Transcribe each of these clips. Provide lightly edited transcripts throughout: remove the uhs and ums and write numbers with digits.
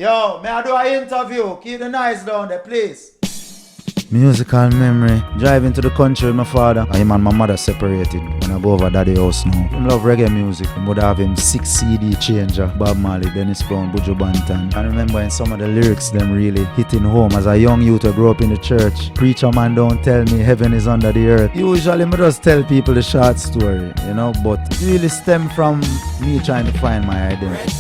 Yo, may I do an interview? Keep the noise down there, please. Musical memory. Driving to the country with my father. Him and my mother separated. When I go over daddy house now. Him love reggae music. He would have him 6 CD changer. Bob Marley, Dennis Brown, Buju Banton. I remember in some of the lyrics them really hitting home. As a young youth I grew up in the church. Preacher man don't tell me heaven is under the earth. Usually I just tell people the short story, you know. But it really stemmed from me trying to find my identity.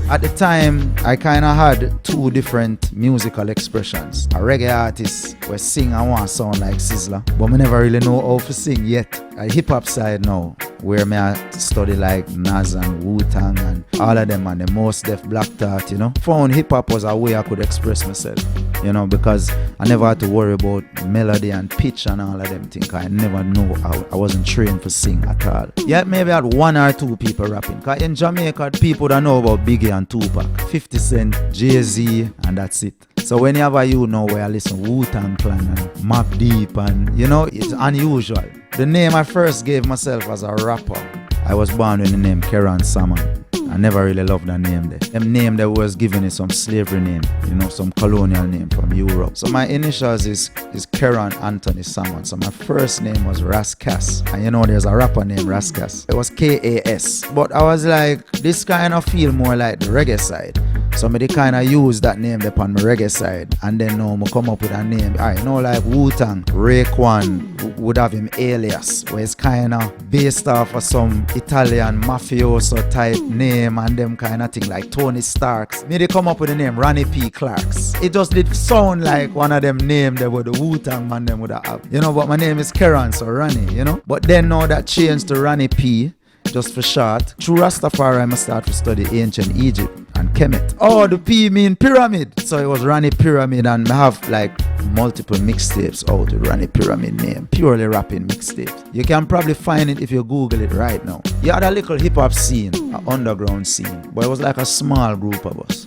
At the time, I kind of had 2 different musical expressions. A reggae artist where sing and want to sound like Sizzla, but I never really know how to sing yet. A hip-hop side now, where I study like Nas and Wu-Tang and all of them and the Mos Def Black Thought, you know. Found hip-hop was a way I could express myself, you know, because I never had to worry about melody and pitch and all of them things. I never know I wasn't trained for sing at all. Yet maybe I had 1 or 2 people rapping. Because in Jamaica, people that know about Biggie and Tupac, 50 Cent, Jay-Z, and that's it. So whenever you know where I listen Wu-Tang Clan and Mob Deep and, you know, it's unusual. The name I first gave myself as a rapper, I was born with the name Keran Saman. I never really loved that name there. Them name that was given is some slavery name, you know, some colonial name from Europe. So my initials is Keran Anthony Salmon. So my first name was Raskas. And you know there's a rapper named Raskas. It was K-A-S. But I was like, this kind of feel more like the reggae side. So I kind of use that name upon my reggae side. And then now I come up with a name. Alright, you know, like Wu-Tang, Raekwon would have him alias, where it's kind of based off of some Italian mafioso type name and them kind of thing like Tony Starks. Me they come up with the name Ronnie P. Clarks. It just did sound like one of them names that were the Wu-Tang man them would have. You know, but my name is Keran, so Ronnie, you know. But then now that changed to Ronnie P, just for short. Through Rastafari, I start to study ancient Egypt and Kemet. Oh, the P mean pyramid. So it was Ronnie Pyramid, and I have like multiple mixtapes out with Ronnie Pyramid name. Purely rapping mixtapes. You can probably find it if you Google it right now. You had a little hip hop scene, an underground scene, but it was like a small group of us.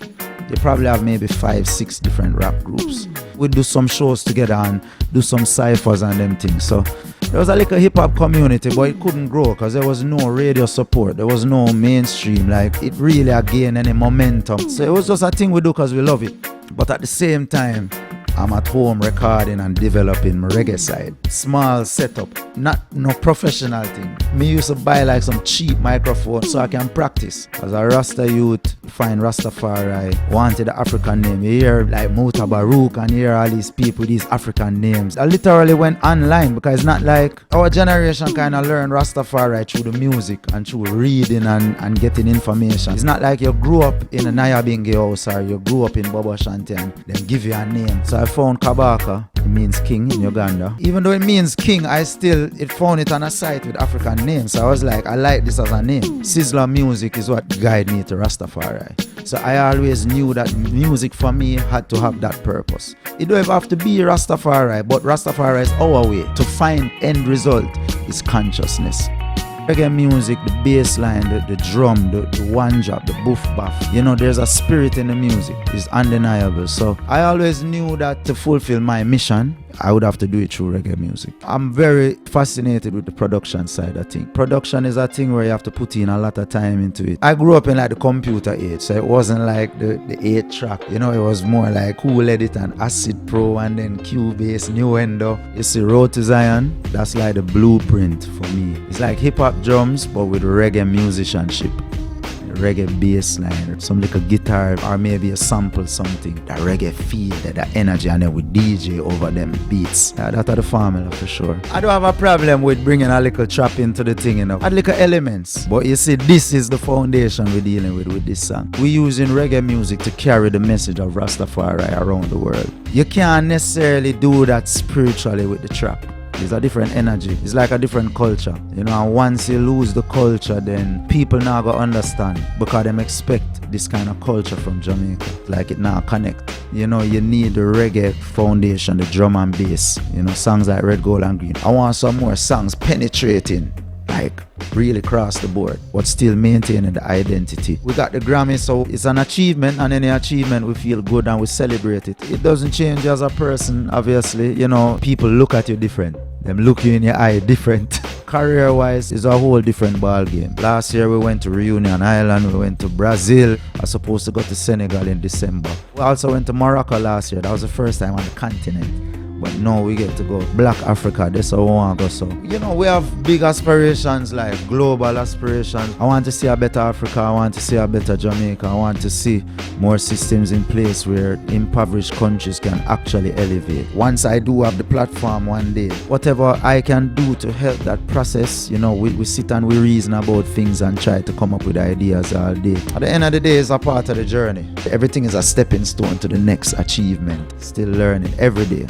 You probably have maybe 5-6 different rap groups. We'd do some shows together and do some cyphers and them things. So there was a little hip-hop community, but it couldn't grow because there was no radio support. There was no mainstream. Like, it really gained any momentum. So it was just a thing we do because we love it. But at the same time, I'm at home recording and developing my reggae side. Small setup, not no professional thing. Me used to buy like some cheap microphone so I can practice. As a Rasta youth, find Rastafari, wanted the African name. You hear like Mouta Baruch and you hear all these people with these African names. I literally went online because it's not like our generation kind of learned Rastafari through the music and through reading and getting information. It's not like you grew up in a Nyabingi house or you grew up in Bobo Shanti and then give you a name. So I found Kabaka, it means king in Uganda. Even though it means king, it found it on a site with African names. So I was like, I like this as a name. Sizzla music is what guided me to Rastafari. So I always knew that music for me had to have that purpose. It don't even have to be Rastafari, but Rastafari is our way to find end result is consciousness. Reggae music, the bass line, the drum, the one drop, the boof baff. You know, there's a spirit in the music. It's undeniable. So I always knew that to fulfill my mission, I would have to do it through reggae music. I'm very fascinated with the production side of things. Production is a thing where you have to put in a lot of time into it. I grew up in like the computer age, so it wasn't like the 8-track. You know, it was more like Cool Edit and Acid Pro and then Cubase, Nuendo. You see, Road to Zion, that's like the blueprint for me. It's like hip-hop drums, but with reggae musicianship. Reggae bass line, some little guitar or maybe a sample something. That reggae feel, that energy, and then we DJ over them beats. That's the formula for sure. I don't have a problem with bringing a little trap into the thing, you know. Add little elements. But you see, this is the foundation we're dealing with this song. We're using reggae music to carry the message of Rastafari around the world. You can't necessarily do that spiritually with the trap. It's a different energy. It's like a different culture. You know, and once you lose the culture, then people now go understand because them expect this kind of culture from Jamaica. Like it now connect. You know, you need the reggae foundation, the drum and bass. You know, songs like Red, Gold and Green. I want some more songs penetrating, like really cross the board, but still maintaining the identity. We got the Grammy, so it's an achievement, and any achievement we feel good and we celebrate it. It doesn't change you as a person, obviously. You know, people look at you different. Them look you in your eye different. career-wise, it's a whole different ball game. Last year we went to Reunion Island, we went to Brazil. I was supposed to go to Senegal in December. We also went to Morocco last year. That was the first time on the continent. But now we get to go Black Africa. That's how we want to go. So, you know, we have big aspirations, like global aspirations. I want to see a better Africa. I want to see a better Jamaica. I want to see more systems in place where impoverished countries can actually elevate. Once I do have the platform one day, whatever I can do to help that process, you know, we sit and we reason about things and try to come up with ideas all day. At the end of the day, it's a part of the journey. Everything is a stepping stone to the next achievement. Still learning every day.